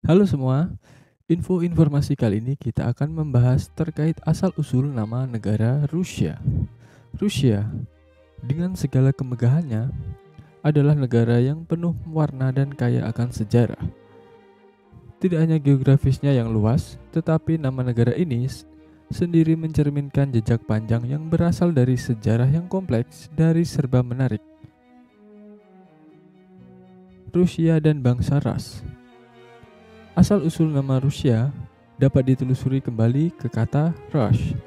Halo semua, informasi kali ini kita akan membahas terkait asal-usul nama negara Rusia. Rusia, dengan segala kemegahannya, adalah negara yang penuh warna dan kaya akan sejarah. Tidak hanya geografisnya yang luas, tetapi nama negara ini sendiri mencerminkan jejak panjang yang berasal dari sejarah yang kompleks dari serba menarik. Rusia dan bangsa ras. Asal-usul nama Rusia dapat ditelusuri kembali ke kata Rush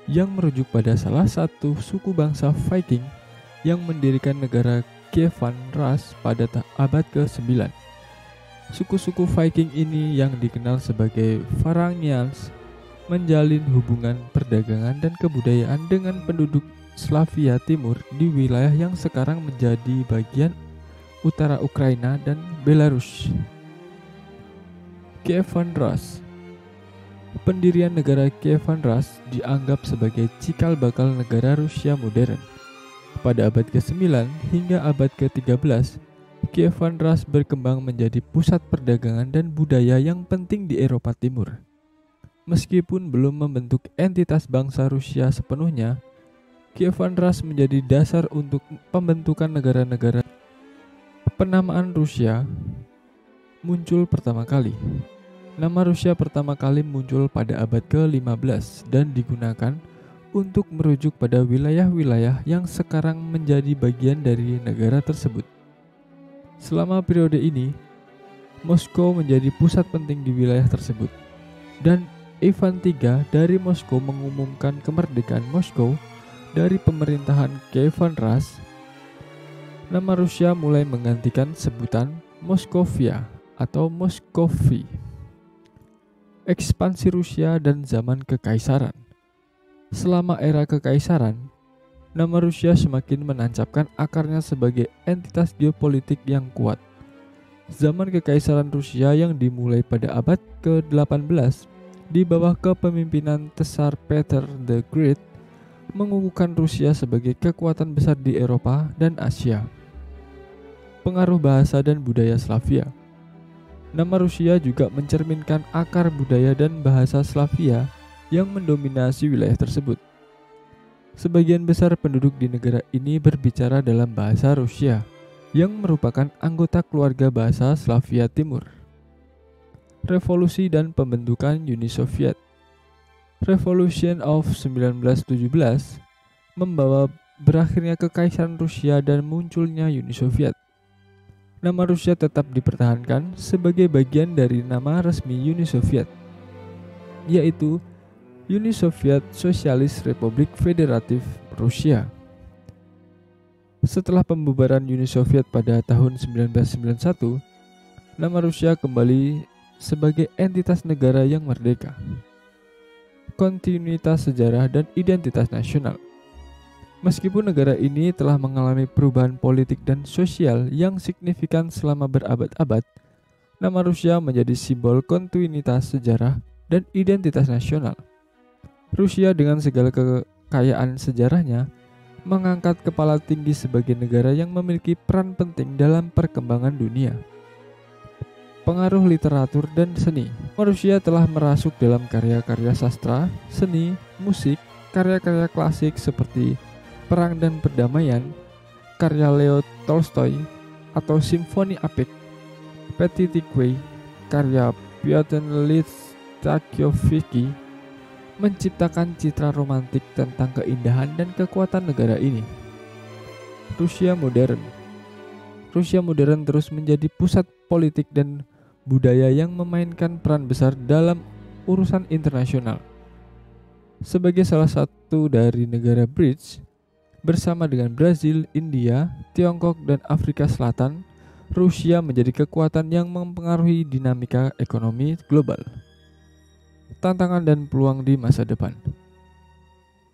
yang merujuk pada salah satu suku bangsa Viking yang mendirikan negara Kievan Rus pada abad ke-9. Suku-suku Viking ini yang dikenal sebagai Varangians menjalin hubungan perdagangan dan kebudayaan dengan penduduk Slavia Timur di wilayah yang sekarang menjadi bagian utara Ukraina dan Belarus. Kievan Rus. Pendirian negara Kievan Rus dianggap sebagai cikal bakal negara Rusia modern. Pada abad ke-9 hingga abad ke-13, Kievan Rus berkembang menjadi pusat perdagangan dan budaya yang penting di Eropa Timur. Meskipun belum membentuk entitas bangsa Rusia sepenuhnya, Kievan Rus menjadi dasar untuk pembentukan negara-negara. Penamaan Rusia muncul pertama kali. Nama Rusia pertama kali muncul pada abad ke-15 dan digunakan untuk merujuk pada wilayah-wilayah yang sekarang menjadi bagian dari negara tersebut. Selama periode ini, Moskow menjadi pusat penting di wilayah tersebut, dan Ivan III dari Moskow mengumumkan kemerdekaan Moskow dari pemerintahan Kievan Rus. Nama Rusia mulai menggantikan sebutan Moskovia atau Moskovi. Ekspansi Rusia dan zaman kekaisaran. Selama era kekaisaran, nama Rusia semakin menancapkan akarnya sebagai entitas geopolitik yang kuat. Zaman kekaisaran Rusia yang dimulai pada abad ke-18 di bawah kepemimpinan Tsar Peter the Great mengukuhkan Rusia sebagai kekuatan besar di Eropa dan Asia. Pengaruh bahasa dan budaya Slavia. Nama Rusia juga mencerminkan akar budaya dan bahasa Slavia yang mendominasi wilayah tersebut. Sebagian besar penduduk di negara ini berbicara dalam bahasa Rusia, yang merupakan anggota keluarga bahasa Slavia Timur. Revolusi dan pembentukan Uni Soviet. Revolution of 1917 membawa berakhirnya kekaisaran Rusia dan munculnya Uni Soviet. Nama Rusia tetap dipertahankan sebagai bagian dari nama resmi Uni Soviet, yaitu Uni Soviet Sosialis Republik Federatif Rusia. Setelah pembubaran Uni Soviet pada tahun 1991, nama Rusia kembali sebagai entitas negara yang merdeka. Kontinuitas sejarah dan identitas nasional. Meskipun negara ini telah mengalami perubahan politik dan sosial yang signifikan selama berabad-abad, nama Rusia menjadi simbol kontinuitas sejarah dan identitas nasional. Rusia dengan segala kekayaan sejarahnya mengangkat kepala tinggi sebagai negara yang memiliki peran penting dalam perkembangan dunia. Pengaruh literatur dan seni. Rusia telah merasuk dalam karya-karya sastra, seni, musik, karya-karya klasik seperti Perang dan Perdamaian, karya Leo Tolstoy, atau Simfoni Apik, Petitikwe, karya Pyotr Ilyich Tchaikovsky, menciptakan citra romantik tentang keindahan dan kekuatan negara ini. Rusia modern. Rusia modern terus menjadi pusat politik dan budaya yang memainkan peran besar dalam urusan internasional. Sebagai salah satu dari negara BRICS, bersama dengan Brazil, India, Tiongkok, dan Afrika Selatan, Rusia menjadi kekuatan yang mempengaruhi dinamika ekonomi global. Tantangan dan peluang di masa depan.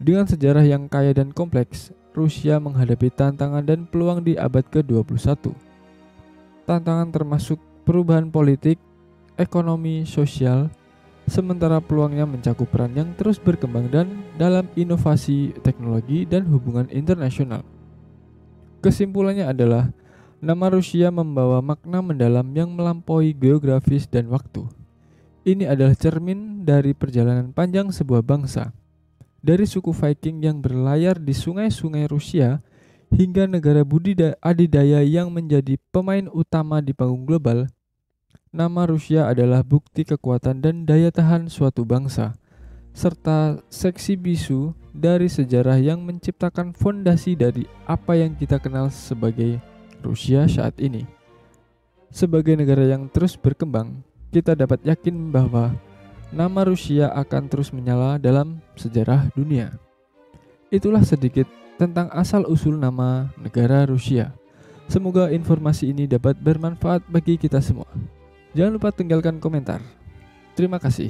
Dengan sejarah yang kaya dan kompleks, Rusia menghadapi tantangan dan peluang di abad ke-21. Tantangan termasuk perubahan politik, ekonomi, sosial, sementara peluangnya mencakup peran yang terus berkembang dan dalam inovasi teknologi dan hubungan internasional. Kesimpulannya adalah Nama Rusia membawa makna mendalam yang melampaui geografis dan waktu. Ini adalah cermin dari perjalanan panjang sebuah bangsa. Dari suku Viking yang berlayar di sungai-sungai Rusia hingga negara adidaya yang menjadi pemain utama di panggung global, nama Rusia adalah bukti kekuatan dan daya tahan suatu bangsa, serta seksi bisu dari sejarah yang menciptakan fondasi dari apa yang kita kenal sebagai Rusia saat ini. Sebagai negara yang terus berkembang, kita dapat yakin bahwa nama Rusia akan terus menyala dalam sejarah dunia. Itulah sedikit tentang asal-usul nama negara Rusia. Semoga informasi ini dapat bermanfaat bagi kita semua. Jangan lupa tinggalkan komentar. Terima kasih.